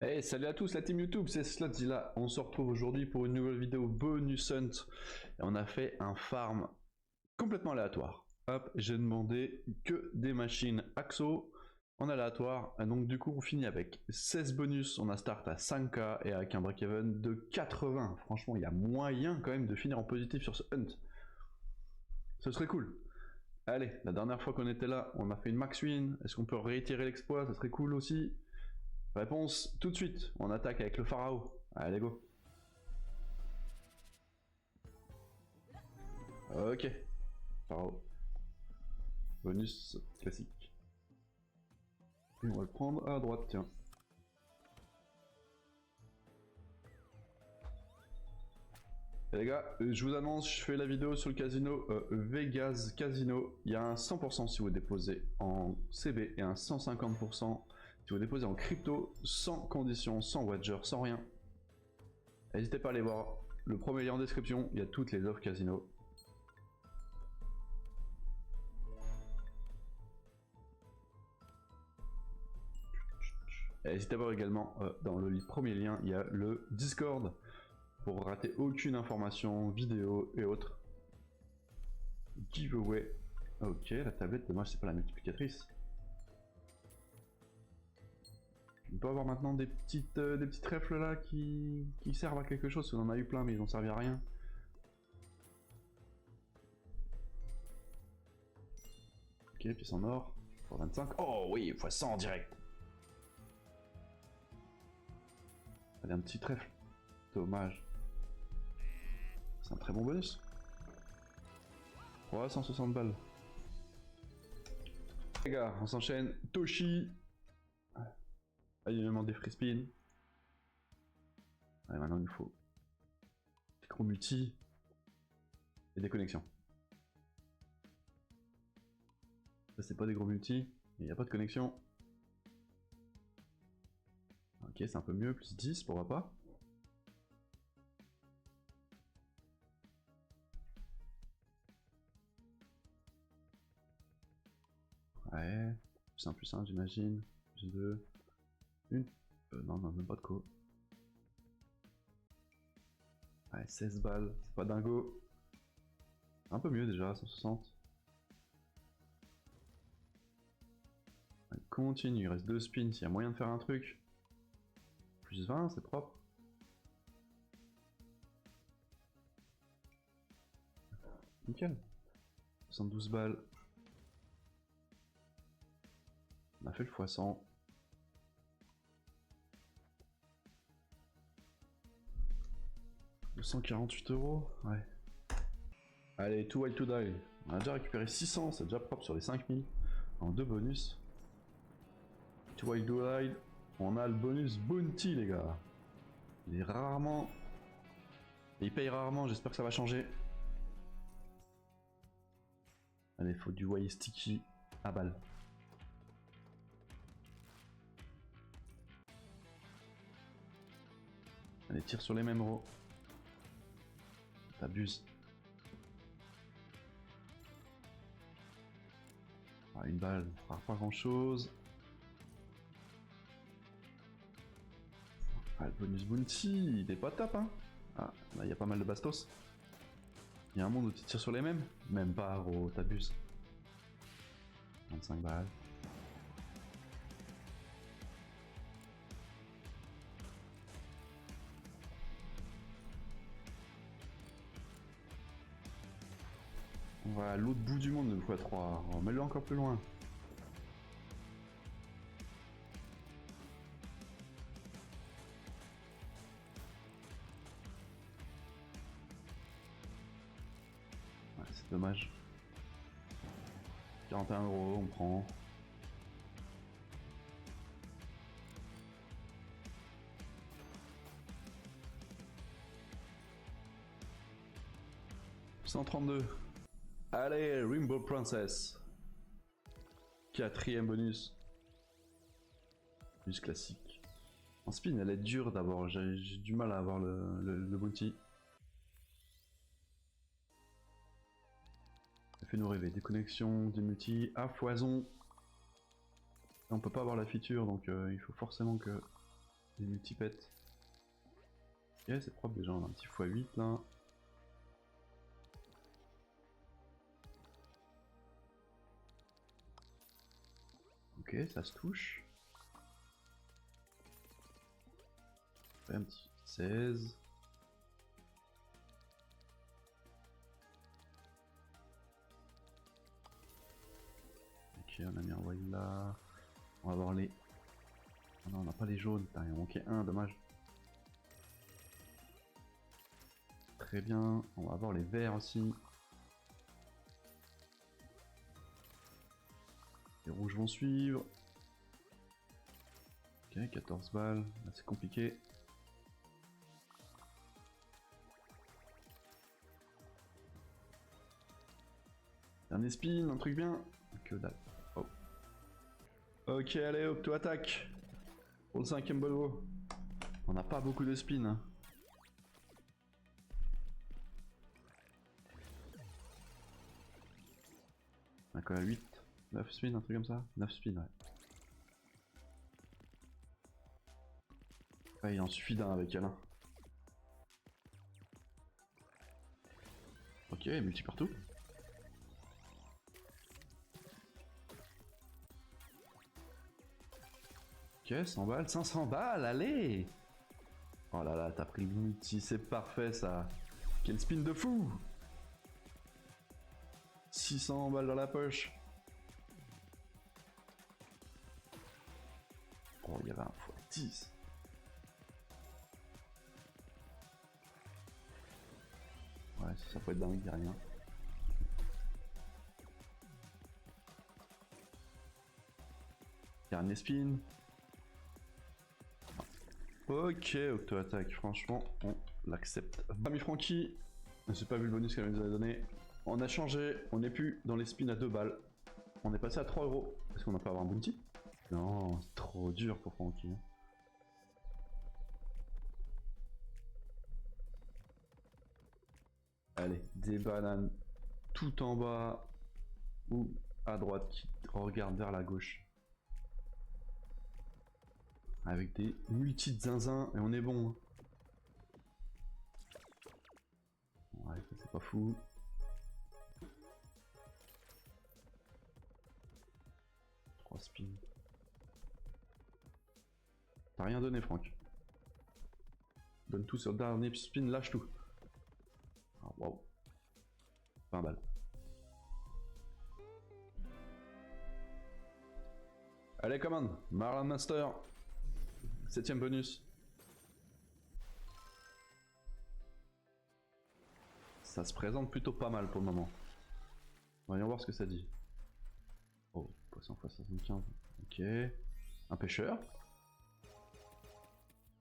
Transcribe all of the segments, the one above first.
Hey, salut à tous la team YouTube, c'est Slotzilla. On se retrouve aujourd'hui pour une nouvelle vidéo bonus hunt. Et on a fait un farm complètement aléatoire. Hop, j'ai demandé que des machines Axo en aléatoire. Et donc du coup on finit avec 16 bonus, on a start à 5k et avec un break-even de 80. Franchement il y a moyen quand même de finir en positif sur ce hunt. Ce serait cool. Allez, la dernière fois qu'on était là, on a fait une max win. Est-ce qu'on peut réitérer l'exploit? Ça serait cool aussi. Réponse tout de suite, on attaque avec le pharaon. Allez go. Ok, pharaon. Bonus classique. Et on va le prendre à droite, tiens. Et les gars, je vous annonce, je fais la vidéo sur le casino Vegas Casino. Il y a un 100% si vous déposez en CB et un 150% si vous déposez en crypto, sans condition, sans wager, sans rien. N'hésitez pas à aller voir le premier lien en description, il y a toutes les offres casino. N'hésitez à voir également dans le premier lien, il y a le Discord pour rater aucune information, vidéo et autres. Giveaway. Ok, la tablette, dommage, c'est pas la multiplicatrice. On peut avoir maintenant des petites trèfles là qui servent à quelque chose. On en a eu plein, mais ils n'ont servi à rien. Ok, pièce en or. Pour 25. Oh oui, x 100 en direct. Allez, un petit trèfle. Dommage. C'est un très bon bonus. 360 balles. Les gars, on s'enchaîne. Toshi. Ah, il me demande des free spin. Allez, maintenant il nous faut des gros multi et des connexions. Ça, c'est pas des gros multi, mais il n'y a pas de connexion. Ok, c'est un peu mieux, plus 10, pourquoi pas. Ouais, plus 1 j'imagine. Plus 2. Une. Non, même pas de co. Ouais, 16 balles, c'est pas dingo. Un peu mieux déjà, 160. Ouais, continue, il reste 2 spins, s'il y a moyen de faire un truc. Plus 20, c'est propre. Nickel. 72 balles. On a fait le x100. « 248 €, ouais. Allez, too wild to die. On a déjà récupéré 600, c'est déjà propre sur les 5000. En 2 bonus. Too wild to die. On a le bonus bounty, les gars. Il est rarement... Il paye rarement, j'espère que ça va changer. Allez, faut du wild sticky à balle. Allez, tire sur les mêmes rows. T'abuses. Ah, une balle, on fera pas grand chose. Ah, le bonus bounty, il est pas top, hein. Ah, là, il y a pas mal de bastos. Il y a un monde où tu tires sur les mêmes. Même pas, gros, t'abuses. 25 balles. On va à l'autre bout du monde de x3. On met-le encore plus loin. Ouais, c'est dommage. 41 €, on prend. « 132. Allez, Rainbow Princess. 4ème bonus. Bonus classique. En spin, elle est dure d'abord. J'ai du mal à avoir le bounty. Ça fait nous rêver. Des connexions, des multi à foison. Et on peut pas avoir la feature, donc il faut forcément que des multipètes. Ok, c'est propre déjà, on a un petit x8 là. Ok, ça se touche. Un petit 16. Ok, on a mis un white là. On va voir les... Oh non, on n'a pas les jaunes. Putain, il en manquait un, dommage. Très bien. On va voir les verts aussi. Les rouges vont suivre. Ok, 14 balles. Là, c'est compliqué. Dernier spin, un truc bien. Que dalle. Oh. Ok, allez, Octo-attaque. Pour le 5ème Volvo. On n'a pas beaucoup de spin. Hein. On a quoi, 8, 9 spins, un truc comme ça. 9 spins, ouais. Ouais, il en suffit d'un avec Alain. Ok, multi partout. Ok, 100 balles, 500 balles, allez. Oh là là, t'as pris le multi, c'est parfait ça. Quel spin de fou. 600 balles dans la poche. Oh, il y avait un x10. Ouais, ça peut être dingue, y'a rien. Dernier spin. Ok, Octo-attaque, franchement, on l'accepte. Ami Francky, j'ai pas vu le bonus qu'elle nous a donné. On a changé, on n'est plus dans les spins à 2 balles. On est passé à 3 euros. Est-ce qu'on a pas avoir un bounty? Non, c'est trop dur pour Francky. Allez, des bananes tout en bas ou à droite qui regarde vers la gauche. Avec des multi de zinzin et on est bon. Ouais, ça c'est pas fou. Spin. T'as rien donné, Franck. Donne tout sur le dernier spin, lâche tout. Oh, wow. 20 balles. Allez, commande. Marlon Master. 7ème bonus. Ça se présente plutôt pas mal pour le moment. Voyons voir ce que ça dit. Oh, poisson x75. Ok. Un pêcheur.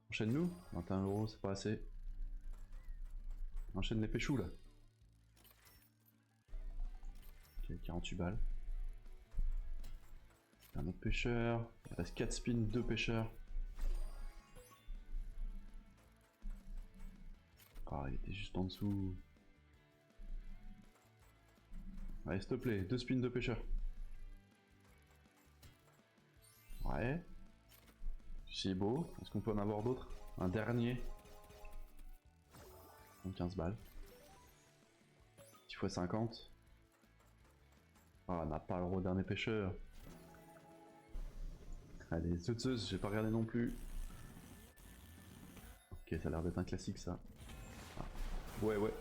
Enchaîne-nous. 21 euros, c'est pas assez. Enchaîne les pêchous là. Ok, 48 balles. Un autre pêcheur. Il reste 4 spins, 2 pêcheurs. Ah, il était juste en dessous. Allez, s'il te plaît, 2 spins de pêcheurs. Ouais. C'est beau. Est-ce qu'on peut en avoir d'autres? Un dernier. 15 balles. 10 x 50. Ah, on n'a pas le dernier pêcheur. Allez, sauteuse, j'ai pas regardé non plus. Ok, ça a l'air d'être un classique ça. Ah. Ouais, ouais.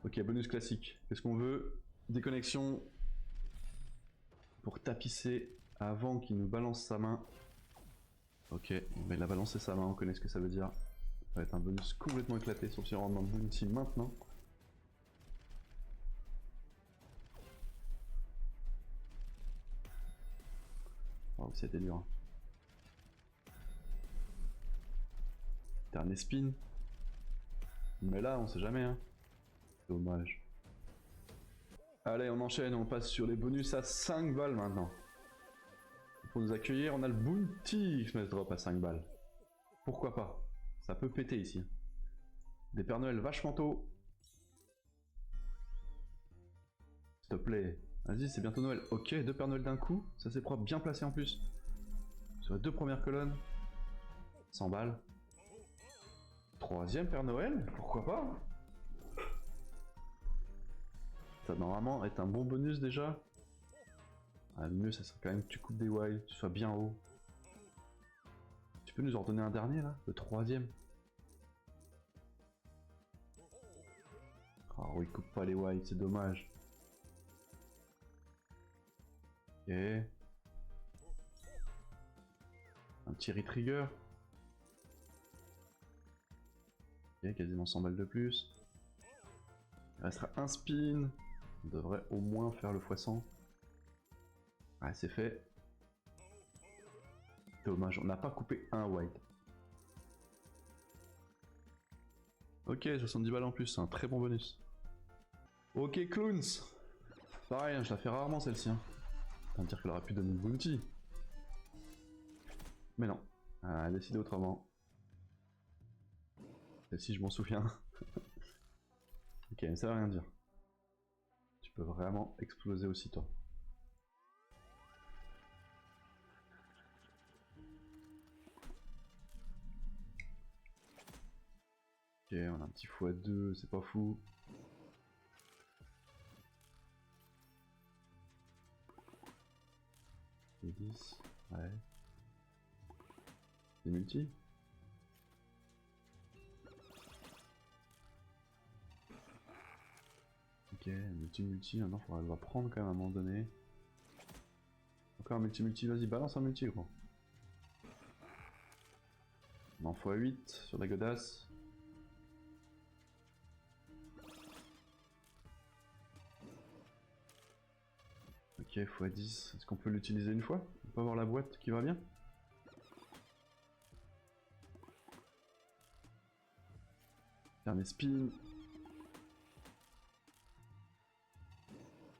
Ok, bonus classique. Qu'est-ce qu'on veut? Déconnexion. Pour tapisser avant qu'il nous balance sa main. Ok, mais il a balancé sa main, on connaît ce que ça veut dire. Ça va être un bonus complètement éclaté, sauf si on rentre dans le bounty maintenant. Oh, c'était dur. Dernier spin. Mais là, on sait jamais. Hein. Dommage. Allez, on enchaîne, on passe sur les bonus à 5 balles maintenant. Pour nous accueillir, on a le bounty Smash Drop à 5 balles. Pourquoi pas? Ça peut péter ici. Des Pères Noël vachement tôt. S'il te plaît. Vas-y, c'est bientôt Noël. Ok, 2 Pères Noël d'un coup. Ça c'est propre, bien placé en plus. Sur les 2 premières colonnes. 100 balles. Troisième Père Noël, pourquoi pas? Ça normalement être un bon bonus déjà. Ah, le mieux ça serait quand même que tu coupes des wild, que tu sois bien haut. Tu peux nous en donner un dernier là, le troisième. Oh il coupe pas les wild, c'est dommage. Ok. Un petit retrigger. Ok, quasiment 100 balles de plus. Il restera un spin. On devrait au moins faire le x100. Ouais, c'est fait. Dommage, on n'a pas coupé un wild. Ok, 70 balles en plus, c'est un très bon bonus. Ok, Clowns. Pareil, hein, je la fais rarement celle-ci. Hein. On va dire qu'elle aurait pu donner une bounty. Mais non, elle a décidé autrement. Celle-ci, je m'en souviens. Ok, mais ça veut rien dire. Tu peux vraiment exploser aussi, toi. Ok, on a un petit x2, c'est pas fou. Et 10, ouais. Des multi. Ok, multi, maintenant faudra le prendre quand même à un moment donné. Encore un multi, vas-y, balance un multi, gros. On en x8 sur la godasse. Ok, x10, est-ce qu'on peut l'utiliser une fois? On peut avoir la boîte qui va bien? Dernier spin.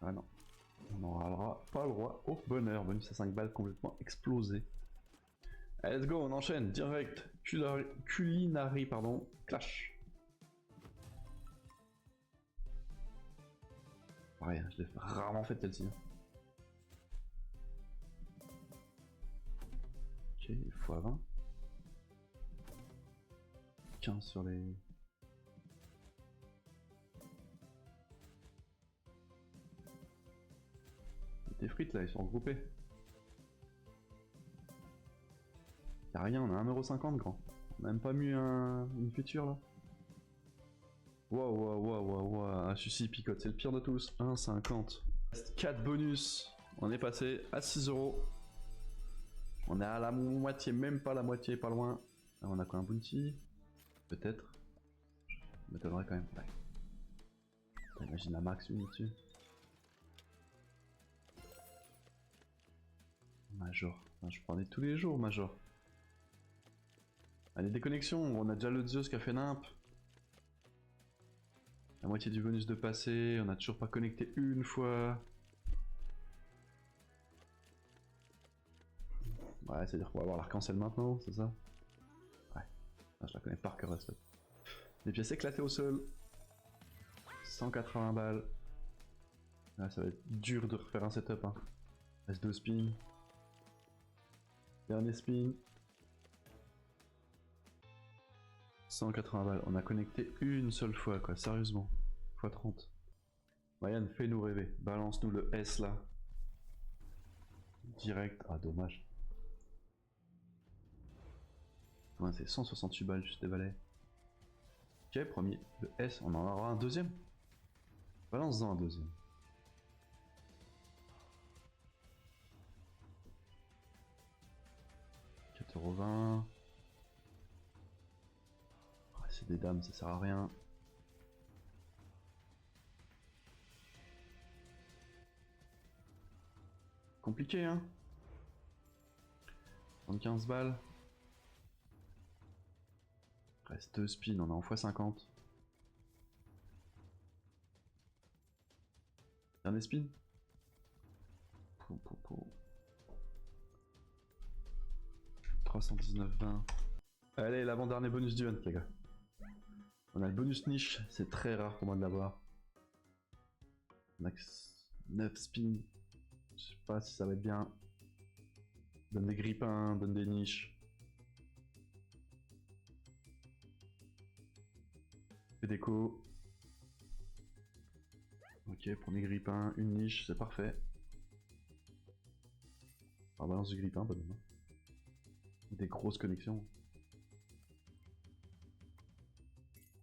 Ah non, on n'aura pas le droit au bonheur. Bonus à 5 balles complètement explosé. Allez, let's go, on enchaîne, direct. Culinary, pardon, clash. Pareil, je l'ai rarement fait celle-ci. Ok, x20. 15 sur les... Les frites là, ils sont regroupés. Y'a rien, on a 1,50€ grand. On a même pas mis une feature là. Waouh, ah, celui-ci picote, c'est le pire de tous. 1,50. 4 bonus. On est passé à 6€. On est à la moitié, même pas la moitié, pas loin. Là, on a quoi, un bounty? Peut-être. Je m'étonnerais quand même. Ouais. Imagine la max une dessus. Major. Enfin, je prenais tous les jours, Major. Allez, déconnexion, on a déjà le Zeus qui a fait nimp. La moitié du bonus de passer, on a toujours pas connecté une fois. Ouais, c'est-à-dire qu'on va avoir l'arc-en-ciel maintenant, c'est ça? Ouais. Ah, je la connais par cœur, la stat. Des pièces éclatées au sol. 180 balles. Ah, ça va être dur de refaire un setup. Hein. Reste 2 spins. Dernier spin. 180 balles. On a connecté une seule fois, quoi. Sérieusement. X 30. Ryan, fais-nous rêver. Balance-nous le S là. Direct. Ah, dommage. Ouais, c'est 168 balles, juste des balais. Ok, premier. Le S, on en aura un deuxième. Balance-en un deuxième. €20. Oh, c'est des dames, ça sert à rien. Compliqué, hein. 75 balles. Reste 2 spins, on est en x50. Dernier spin. 319,20. Allez, l'avant-dernier bonus du hunt, les gars. On a le bonus niche, c'est très rare pour moi de l'avoir. Max 9 spins. Je sais pas si ça va être bien. Donne des grippins, donne des niches. fait déco. Ok, premier grippin, une niche, c'est parfait. Alors balance du grippin, pas de mal. Des grosses connexions.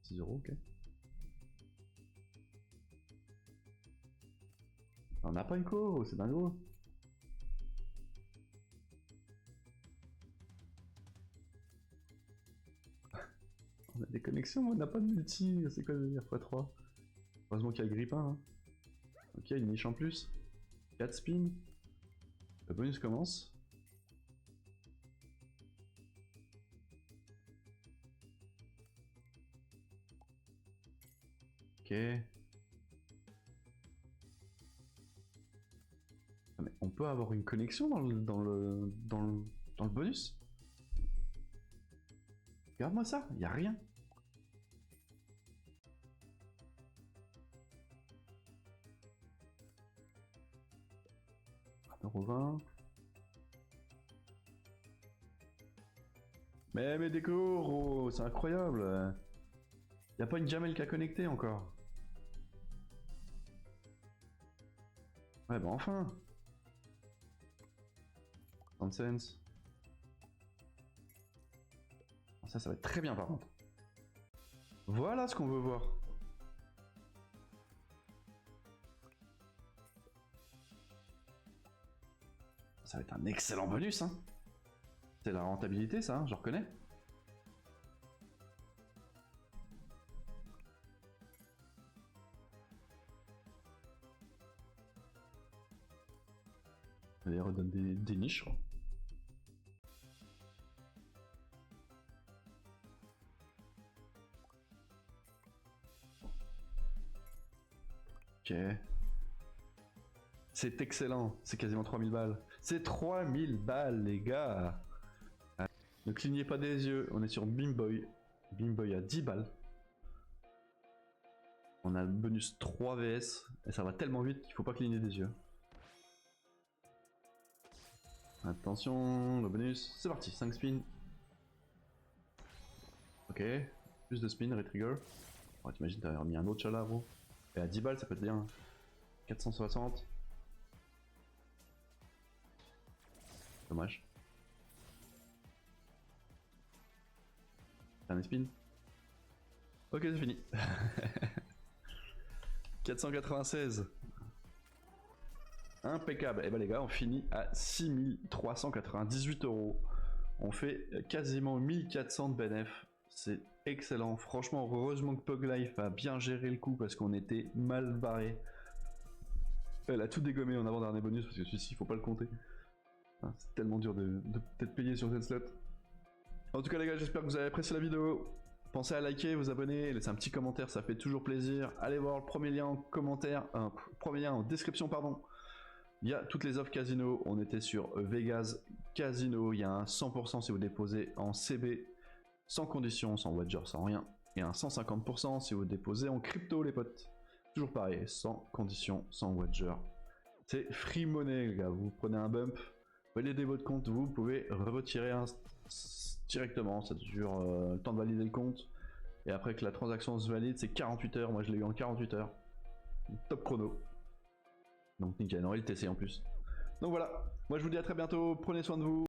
6 euros, ok. On n'a pas une co, c'est dingo. On a des connexions, mais on n'a pas de multi, c'est quoi de dire x3? Heureusement qu'il y a le grippin. Hein. Ok, une niche en plus. 4 spins. Le bonus commence. Ok. Ah, mais on peut avoir une connexion dans le bonus? Regarde-moi ça, y a rien. €20. Mais mes décors, oh, c'est incroyable. Y a pas une Jamel qui a connecté encore. Ouais, bah enfin. 30 cents. Ça va être très bien par contre. Voilà ce qu'on veut voir. Ça va être un excellent bonus, hein. C'est la rentabilité, ça, hein, je reconnais. Allez, redonne des niches. Ok. C'est excellent, c'est quasiment 3000 balles. C'est 3000 balles, les gars. Ne clignez pas des yeux, on est sur Bimboy. Bimboy à 10 balles. On a le bonus 3 VS, et ça va tellement vite qu'il faut pas cligner des yeux. Attention, le bonus, c'est parti, 5 spins. Ok, plus de spins, retrigger. Oh, t'imagines, t'avais remis un autre chat là, gros. Et à 10 balles, ça peut être bien. 460. Dommage. Dernier spin. Ok, c'est fini. 496. Impeccable. Et bah les gars, on finit à 6398 €. On fait quasiment 1400 de bénéf. C'est excellent. Franchement, heureusement que Puglife a bien géré le coup parce qu'on était mal barré. Elle a tout dégommé en avant-dernier bonus parce que celui-ci, il faut pas le compter. C'est tellement dur de peut-être payer sur cette slot. En tout cas les gars, j'espère que vous avez apprécié la vidéo. Pensez à liker, vous abonner, laisser un petit commentaire, ça fait toujours plaisir. Allez voir le premier lien en commentaire, premier lien en description, pardon. Il y a toutes les offres casino. On était sur Vegas Casino. Il y a un 100% si vous déposez en CB, sans condition, sans wager, sans rien. Et un 150% si vous déposez en crypto, les potes. Toujours pareil, sans condition, sans wager. C'est free money, les gars. Vous prenez un bump, validez votre compte, vous pouvez retirer directement. Ça dure le temps de valider le compte. Et après que la transaction se valide, c'est 48 heures. Moi, je l'ai eu en 48 heures. Top chrono. Donc nickel, on va le tester en plus. Donc voilà, moi je vous dis à très bientôt, prenez soin de vous.